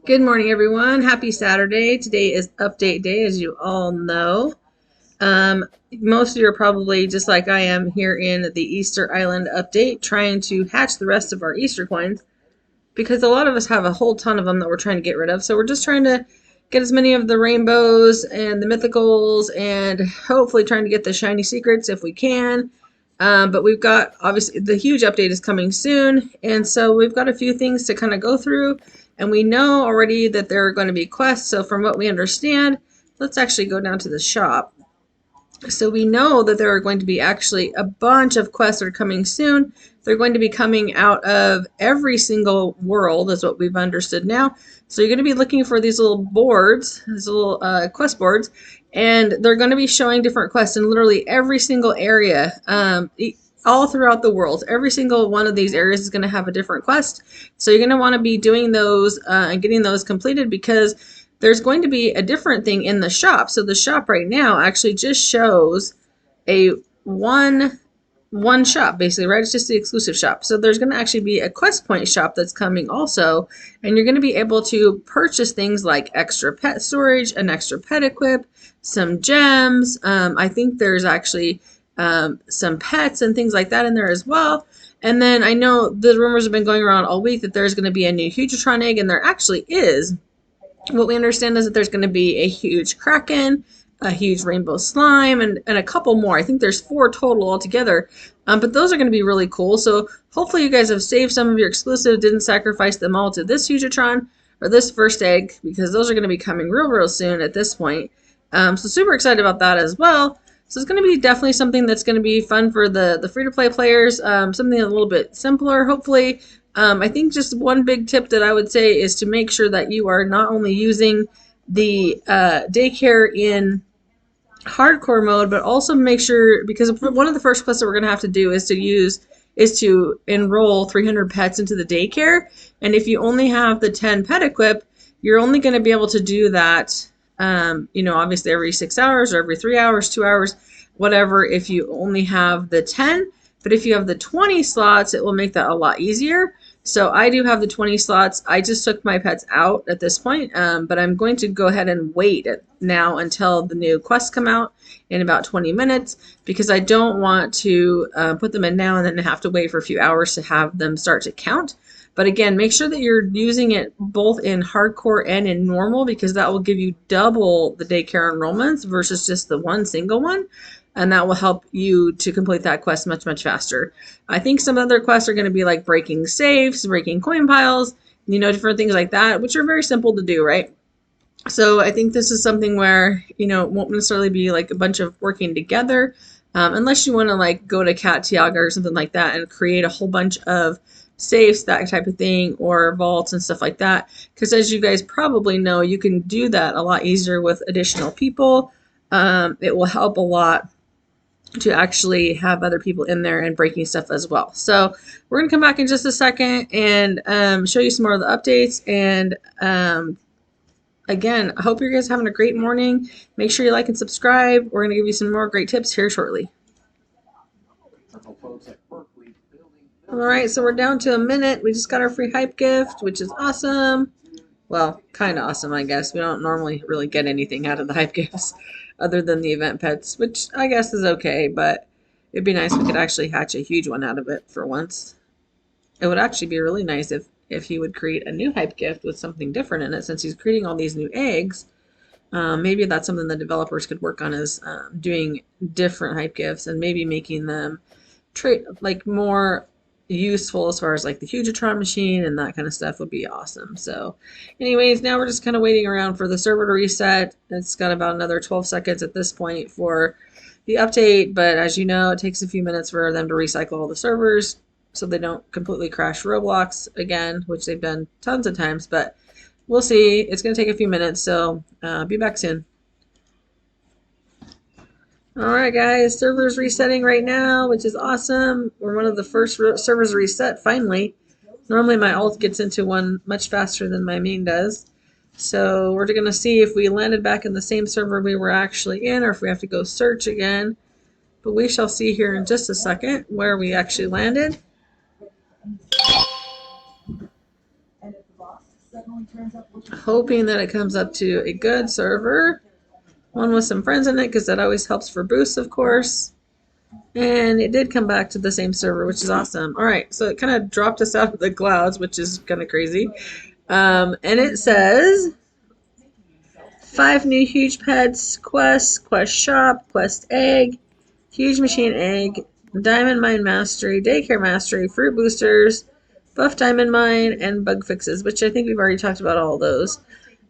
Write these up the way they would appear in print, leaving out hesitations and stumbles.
Good morning, everyone. Happy Saturday. Today is update day, as you all know. Most of you are probably just like I am here in the Easter Island update, trying to hatch the rest of our Easter coins because a lot of us have a whole ton of them that we're trying to get rid of. So we're just trying to get as many of the rainbows and the mythicals and hopefully trying to get the shiny secrets if we can. But we've got, obviously, the huge update is coming soon. And so we've got a few things to kind of go through. And we know already that there are going to be quests. So from what we understand, let's actually go down to the shop. So we know that there are going to be actually a bunch of quests that are coming soon. They're going to be coming out of every single world, is what we've understood now. So you're going to be looking for these little boards, these little quest boards, and they're going to be showing different quests in literally every single area, all throughout the world. Every single one of these areas is going to have a different quest. So you're going to want to be doing those and getting those completed because there's going to be a different thing in the shop. So the shop right now actually just shows a one shop, basically, right? It's just the exclusive shop. So there's going to actually be a quest point shop that's coming also, and you're going to be able to purchase things like extra pet storage, an extra pet equip, some gems. I think there's actually some pets and things like that in there as well. And then I know the rumors have been going around all week that there's going to be a new Hugeatron egg, and there actually is. What we understand is that there's going to be a huge kraken, a huge rainbow slime, and a couple more. I think there's 4 total altogether. But those are going to be really cool. So hopefully you guys have saved some of your exclusive, didn't sacrifice them all to this Hugeatron or this first egg, because those are going to be coming real soon at this point. So super excited about that as well. So it's going to be definitely something that's going to be fun for the free-to-play players, something a little bit simpler, hopefully. I think just one big tip that I would say is to make sure that you are not only using the daycare in hardcore mode, but also make sure, because one of the first quests that we're going to have to do is to enroll 300 pets into the daycare. And if you only have the 10 pet equip, you're only going to be able to do that, obviously every 6 hours or every 3 hours, 2 hours, whatever, if you only have the 10. But if you have the 20 slots, it will make that a lot easier. So I do have the 20 slots. I just took my pets out at this point, but I'm going to go ahead and wait now until the new quests come out in about 20 minutes, because I don't want to put them in now and then have to wait for a few hours to have them start to count. But again, make sure that you're using it both in hardcore and in normal, because that will give you double the daycare enrollments versus just the one single one. And that will help you to complete that quest much faster. I think some other quests are going to be like breaking safes, breaking coin piles, different things like that, which are very simple to do, right? So I think this is something where, it won't necessarily be like a bunch of working together, unless you want to like go to Cat Tiaga or something like that and create a whole bunch of safes, that type of thing, or vaults and stuff like that. Because as you guys probably know, you can do that a lot easier with additional people. It will help a lot to actually have other people in there and breaking stuff as well. So we're going to come back in just a second and show you some more of the updates. And again, I hope you guys are having a great morning. Make sure you like and subscribe. We're going to give you some more great tips here shortly. All right, so we're down to a minute. We just got our free hype gift, which is awesome. Well, kind of awesome, I guess. We don't normally really get anything out of the hype gifts other than the event pets, which I guess is okay, but it'd be nice if we could actually hatch a huge one out of it for once. It would actually be really nice if he would create a new hype gift with something different in it, since he's creating all these new eggs. Maybe that's something the developers could work on, is doing different hype gifts and maybe making them like more useful as far as like the Hugeatron machine and that kind of stuff would be awesome. So anyways, now we're just kind of waiting around for the server to reset. It's got about another 12 seconds at this point for the update, but as you know, it takes a few minutes for them to recycle all the servers so they don't completely crash Roblox again, which they've done tons of times, but we'll see. It's going to take a few minutes, so be back soon. Alright guys, server's resetting right now, which is awesome. We're one of the first servers reset, finally. Normally my alt gets into one much faster than my main does. So we're going to see if we landed back in the same server we were actually in, or if we have to go search again. But we shall see here in just a second where we actually landed. Hoping that it comes up to a good server. One with some friends in it, because that always helps for boosts, of course. And it did come back to the same server, which is awesome. All right, so it kind of dropped us out of the clouds, which is kind of crazy. And it says 5 new huge pets, quest shop, quest egg, huge machine egg, diamond mine mastery, daycare mastery, fruit boosters, buff diamond mine, and bug fixes, which I think we've already talked about all those.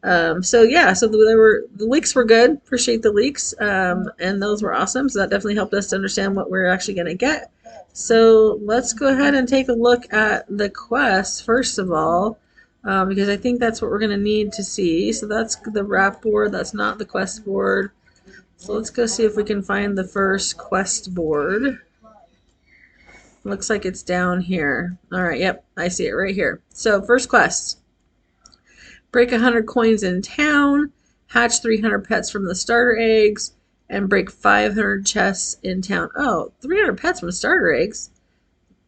So yeah, so the leaks were good. Appreciate the leaks, and those were awesome. So that definitely helped us to understand what we're actually going to get. So let's go ahead and take a look at the quest first of all, because I think that's what we're going to need to see. So that's the wrap board. That's not the quest board. So let's go see if we can find the first quest board. Looks like it's down here. All right, yep, I see it right here. So first quest. Break 100 coins in town, hatch 300 pets from the starter eggs, and break 500 chests in town. Oh, 300 pets from starter eggs?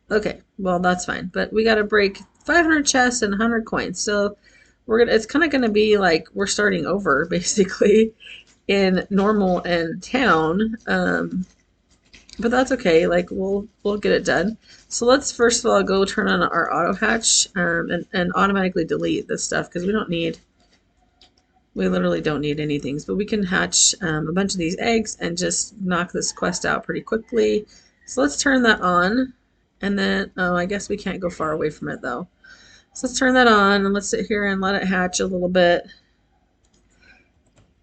Okay, well, that's fine. But we got to break 500 chests and 100 coins. So it's kind of going to be like we're starting over, basically, in normal and town. But that's okay. Like we'll get it done. So let's first of all go turn on our auto hatch and automatically delete this stuff because we literally don't need anything. But we can hatch a bunch of these eggs and just knock this quest out pretty quickly. So let's turn that on. And then, oh, I guess we can't go far away from it though. So let's turn that on and let's sit here and let it hatch a little bit.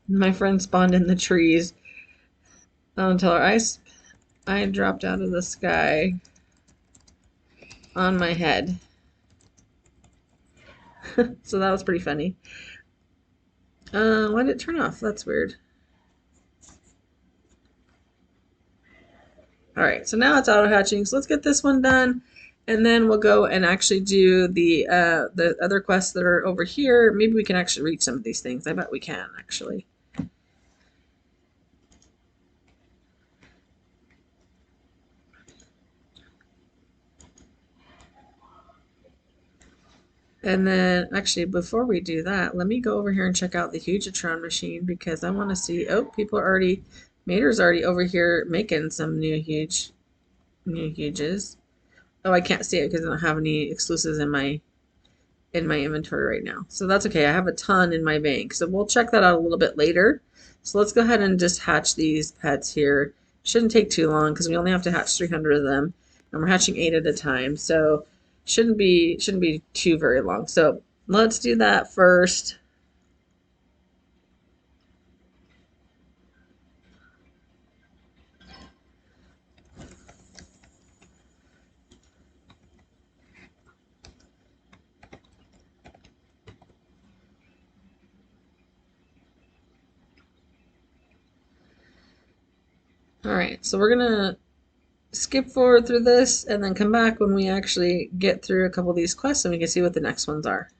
My friend spawned in the trees. Until I dropped out of the sky on my head. So that was pretty funny. Why did it turn off? That's weird. Alright, so now it's auto hatching. So let's get this one done. And then we'll go and actually do the other quests that are over here. Maybe we can actually reach some of these things. I bet we can, actually. And then, actually, before we do that, let me go over here and check out the Hugeatron machine because I want to see. Oh, people are already. Mater's already over here making some new huges. Oh, I can't see it because I don't have any exclusives in my inventory right now. So that's okay. I have a ton in my bank. So we'll check that out a little bit later. So let's go ahead and just hatch these pets here. Shouldn't take too long because we only have to hatch 300 of them, and we're hatching 8 at a time. So shouldn't be too very long. So let's do that first. All right, so we're gonna skip forward through this and then come back when we actually get through a couple of these quests and we can see what the next ones are.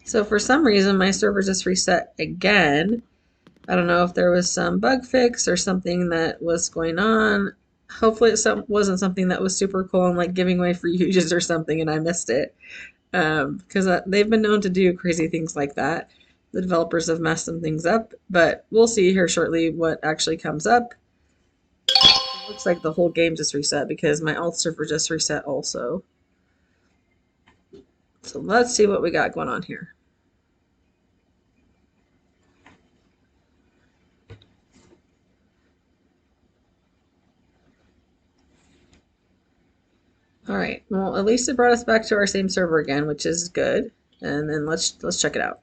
So for some reason my server just reset again. I don't know if there was some bug fix or something that was going on. Hopefully it wasn't something that was super cool and like giving away free huges or something and I missed it. Because they've been known to do crazy things like that. The developers have messed some things up, but we'll see here shortly what actually comes up. It looks like the whole game just reset because my alt server just reset also. So let's see what we got going on here. All right, well, at least it brought us back to our same server again, which is good. And then let's check it out.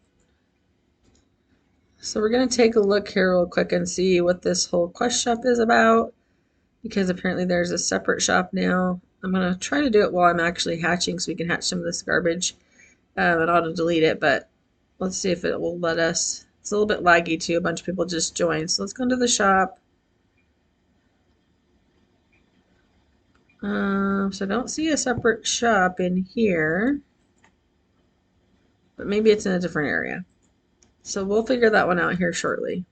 So we're going to take a look here real quick and see what this whole quest shop is about, because apparently there's a separate shop now. I'm going to try to do it while I'm actually hatching so we can hatch some of this garbage and auto delete it, but let's see if it will let us. It's a little bit laggy too. A bunch of people just joined. So let's go into the shop. So I don't see a separate shop in here, but maybe it's in a different area. So we'll figure that one out here shortly.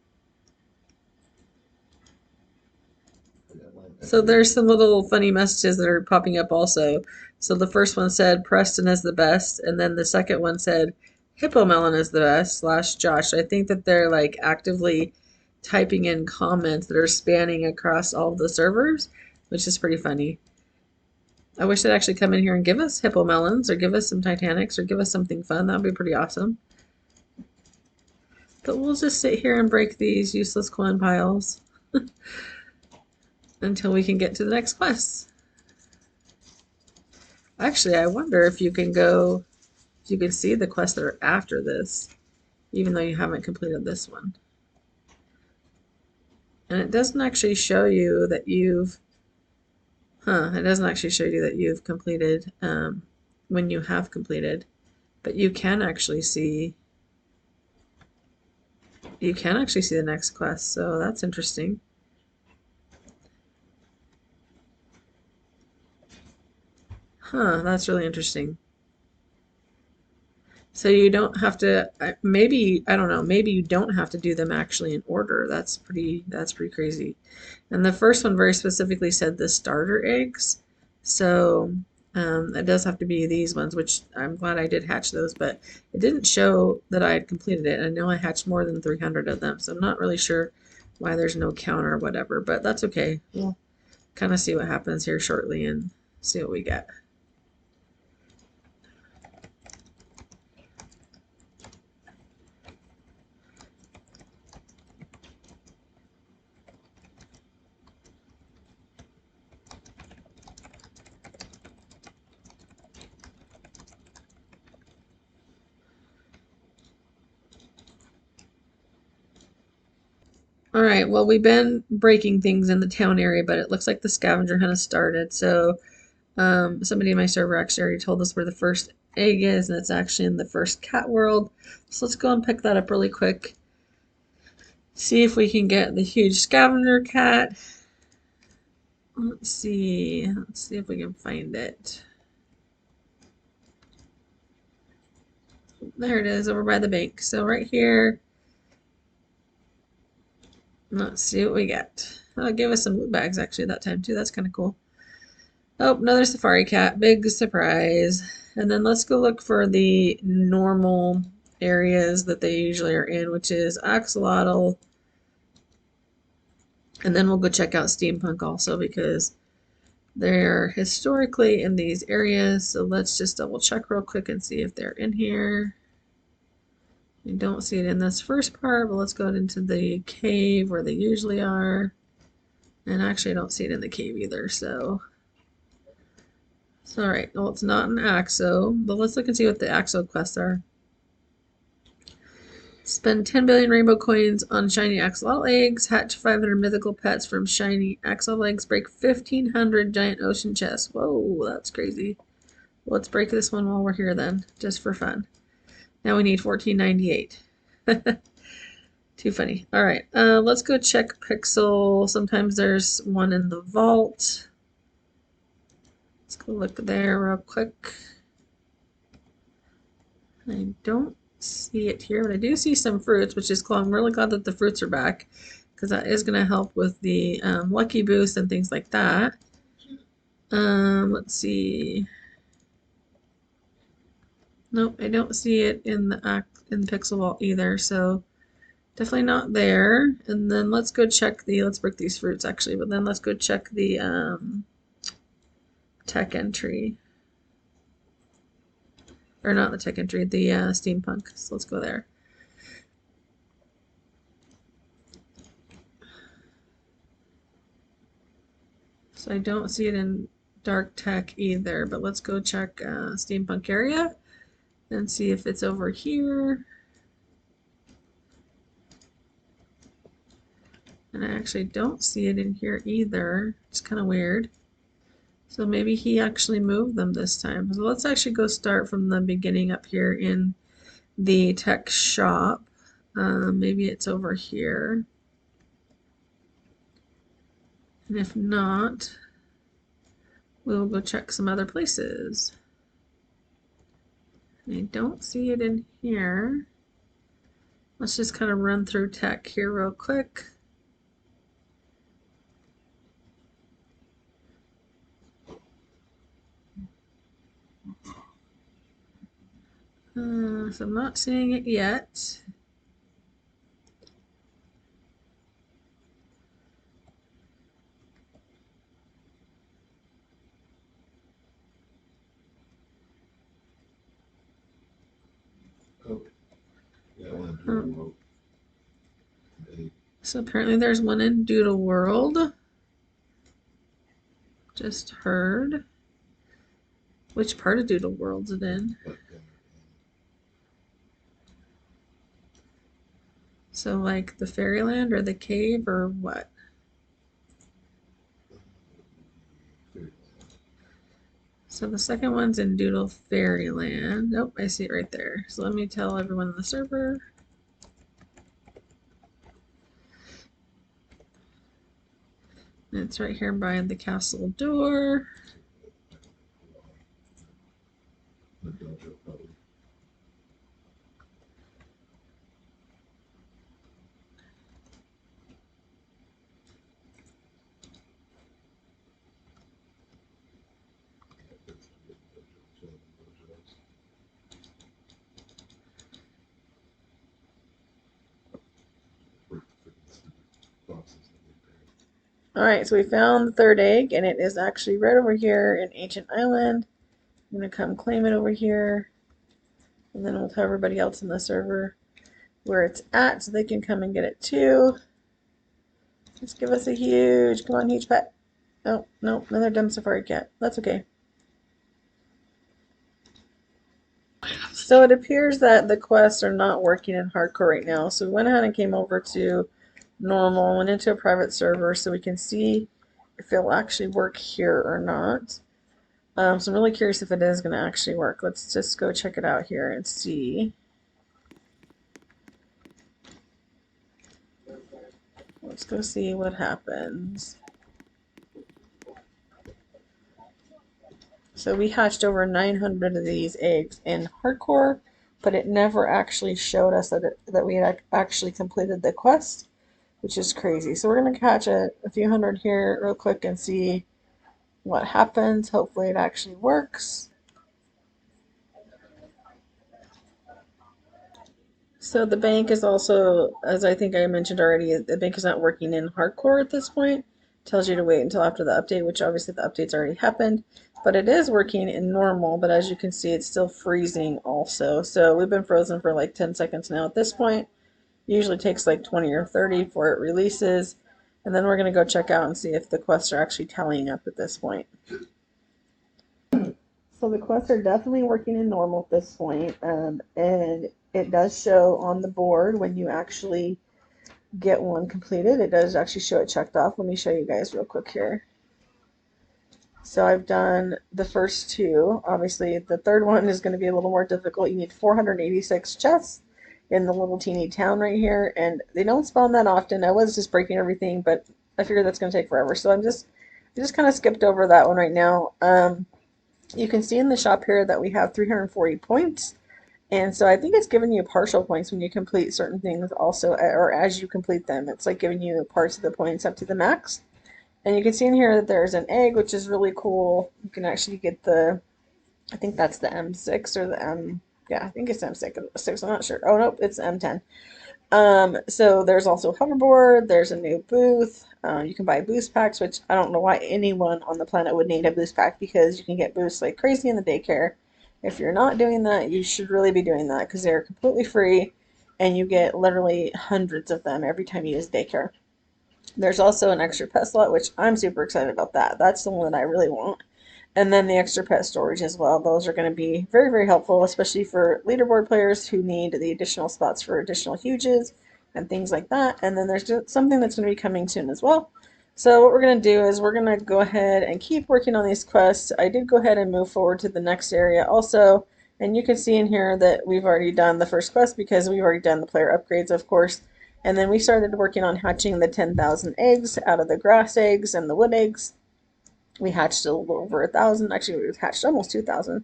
So there's some little funny messages that are popping up also. So the first one said Preston is the best, and then the second one said Hippo Melon is the best slash Josh. I think that they're like actively typing in comments that are spanning across all of the servers, which is pretty funny. I wish they'd actually come in here and give us Hippo Melons or give us some Titanics or give us something fun. That would be pretty awesome. But we'll just sit here and break these useless coin piles until we can get to the next quest. Actually, I wonder if you can go, if you can see the quests that are after this, even though you haven't completed this one. And it doesn't actually show you that you've, it doesn't actually show you that you've completed when you have completed, but you can actually see the next quest, so that's interesting. That's really interesting. So you don't have to, maybe, I don't know, maybe you don't have to do them actually in order. That's pretty crazy. And the first one very specifically said the starter eggs. So it does have to be these ones, which I'm glad I did hatch those, but it didn't show that I had completed it. I know I hatched more than 300 of them, so I'm not really sure why there's no counter or whatever, but that's okay. We'll kind of see what happens here shortly and see what we get. All right, well, we've been breaking things in the town area, but it looks like the scavenger hunt has started. So somebody in my server actually already told us where the first egg is, and it's actually in the first cat world. So let's go and pick that up really quick. See if we can get the huge scavenger cat. Let's see if we can find it. There it is, over by the bank. So right here, let's see what we get. I'll give us some loot bags actually that time too. That's kind of cool. Oh, another safari cat. Big surprise. And then let's go look for the normal areas that they usually are in, which is Axolotl. And then we'll go check out Steampunk also because they're historically in these areas. So let's just double check real quick and see if they're in here. You don't see it in this first part, but let's go into the cave where they usually are. And actually I don't see it in the cave either, so. Alright, well it's not an Axo, but let's look and see what the Axo quests are. Spend 10 billion rainbow coins on shiny axolotl eggs, hatch 500 mythical pets from shiny axolotl eggs, break 1,500 giant ocean chests. Whoa, that's crazy. Let's break this one while we're here then, just for fun. Now we need 1498. Too funny. Alright, let's go check Pixel. Sometimes there's one in the vault. Let's go look there real quick. I don't see it here, but I do see some fruits, which is cool. I'm really glad that the fruits are back because that is going to help with the lucky boost and things like that. Let's see. Nope, I don't see it in the Pixel Vault either, so definitely not there. And then let's go check let's break these fruits actually, but then let's go check the tech entry. Or not the tech entry, the steampunk. So let's go there. So I don't see it in dark tech either, but let's go check steampunk area and see if it's over here. And I actually don't see it in here either. It's kind of weird. So maybe he actually moved them this time. So let's actually go start from the beginning up here in the tech shop. Maybe it's over here. And if not, we'll go check some other places. I don't see it in here. Let's just kind of run through tech here real quick. So I'm not seeing it yet. Oh, yeah, one Doodle World. So apparently there's one in Doodle World. Just heard. Which part of Doodle World's it in? So like the fairyland or the cave or what? So the second one's in Doodle Fairyland. Nope, I see it right there. So let me tell everyone in the server. It's right here by the castle door. Alright, so we found the third egg, and it is actually right over here in Ancient Island. I'm going to come claim it over here, and then we'll tell everybody else in the server where it's at so they can come and get it too. Just give us a huge, come on, huge pet. Oh, no, another dumb safari cat. That's okay. So it appears that the quests are not working in hardcore right now. So we went ahead and came over to normal, went into a private server so we can see if it'll actually work here or not. So I'm really curious if it is going to actually work. Let's just go check it out here and see. Let's go see what happens. So we hatched over 900 of these eggs in hardcore, but it never actually showed us that we had actually completed the quest, which is crazy. So we're going to catch a few hundred here real quick and see what happens. Hopefully it actually works. So the bank is also, as I think I mentioned already, the bank is not working in hardcore at this point. It tells you to wait until after the update, which obviously the update's already happened. But it is working in normal, but as you can see, it's still freezing also. So we've been frozen for like 10 seconds now at this point. It usually takes like 20 or 30 before it releases. And then we're going to go check out and see if the quests are actually tallying up at this point. So the quests are definitely working in normal at this point, and it does show on the board when you actually get one completed. It does actually show it checked off. Let me show you guys real quick here. So I've done the first two. Obviously, the third one is going to be a little more difficult. You need 486 chests in the little teeny town right here, and they don't spawn that often. I was just breaking everything, but I figured that's going to take forever, so I just kind of skipped over that one right now. You can see in the shop here that we have 340 points. And so I think it's giving you partial points when you complete certain things also, or as you complete them. It's like giving you parts of the points up to the max. And you can see in here that there's an egg, which is really cool. You can actually get the, I think that's the M6 or the M, yeah, I think it's M6, I'm not sure. Oh, nope, it's M10. So there's also hoverboard, there's a new booth. You can buy boost packs, which I don't know why anyone on the planet would need a boost pack because you can get boosts like crazy in the daycare. If you're not doing that, you should really be doing that because they're completely free and you get literally hundreds of them every time you use daycare. There's also an extra pet slot, which I'm super excited about that. That's the one that I really want. And then the extra pet storage as well. Those are going to be very, very helpful, especially for leaderboard players who need the additional spots for additional huges and things like that. And then there's something that's going to be coming soon as well. So what we're going to do is we're going to go ahead and keep working on these quests. I did go ahead and move forward to the next area also. And you can see in here that we've already done the first quest because we've already done the player upgrades, of course. And then we started working on hatching the 10,000 eggs out of the grass eggs and the wood eggs. We hatched a little over 1,000. Actually, we hatched almost 2,000.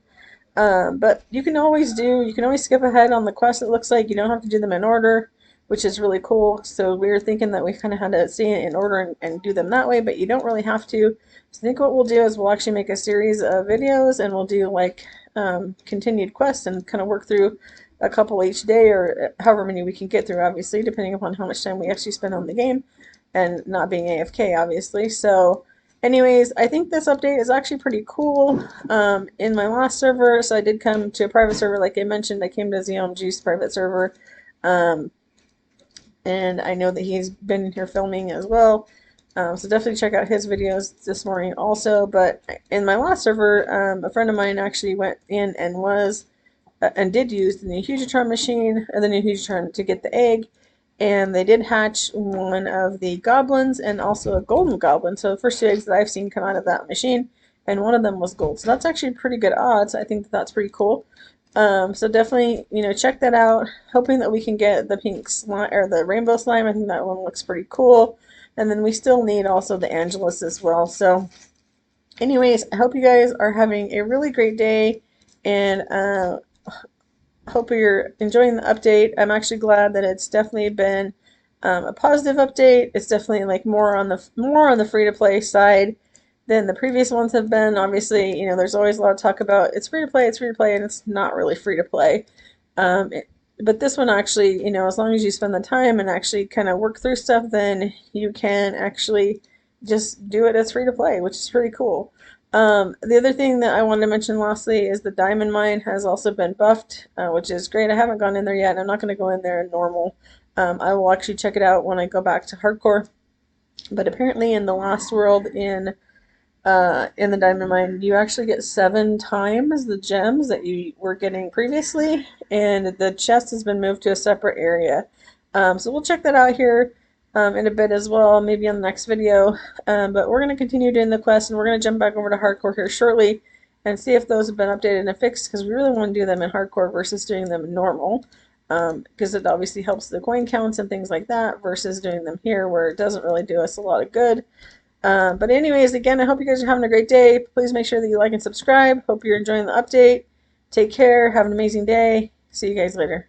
But you can always skip ahead on the quest, it looks like. You don't have to do them in order, which is really cool. So we were thinking that we kind of had to see it in order and do them that way, but you don't really have to. So I think what we'll do is we'll actually make a series of videos and we'll do like continued quest and kind of work through a couple each day, or however many we can get through, obviously, depending upon how much time we actually spend on the game and not being AFK, obviously. So anyways, I think this update is actually pretty cool. In my last server, so I did come to a private server, like I mentioned, I came to ZLMG's private server, um, and I know that he's been here filming as well. So definitely check out his videos this morning also. But in my last server, a friend of mine actually went in and did use the new Hugeatron machine and the new Hugeatron to get the egg. And they did hatch one of the goblins and also a golden goblin. So the first two eggs that I've seen come out of that machine, and one of them was gold. So that's actually pretty good odds. I think that that's pretty cool. So definitely, check that out. Hoping that we can get the pink slime or the rainbow slime. I think that one looks pretty cool. And then we still need also the Angelus as well. So anyways, I hope you guys are having a really great day, and hope you're enjoying the update. I'm actually glad that it's definitely been a positive update. It's definitely like more on the free to play side than the previous ones have been. Obviously, there's always a lot of talk about it's free to play, and it's not really free to play. But this one actually, as long as you spend the time and actually kind of work through stuff, then you can actually just do it as free to play, which is pretty cool. The other thing that I wanted to mention lastly is the diamond mine has also been buffed, which is great. I haven't gone in there yet, and I'm not going to go in there in normal. I will actually check it out when I go back to hardcore. But apparently in the last world in the diamond mine, you actually get 7 times the gems that you were getting previously, and the chest has been moved to a separate area. So we'll check that out here in a bit as well, maybe on the next video. But we're going to continue doing the quest, and we're going to jump back over to hardcore here shortly and see if those have been updated and fixed, because we really want to do them in hardcore versus doing them in normal, because it obviously helps the coin counts and things like that versus doing them here where it doesn't really do us a lot of good. But anyways, again, I hope you guys are having a great day. Please make sure that you like and subscribe. Hope you're enjoying the update. Take care. Have an amazing day. See you guys later.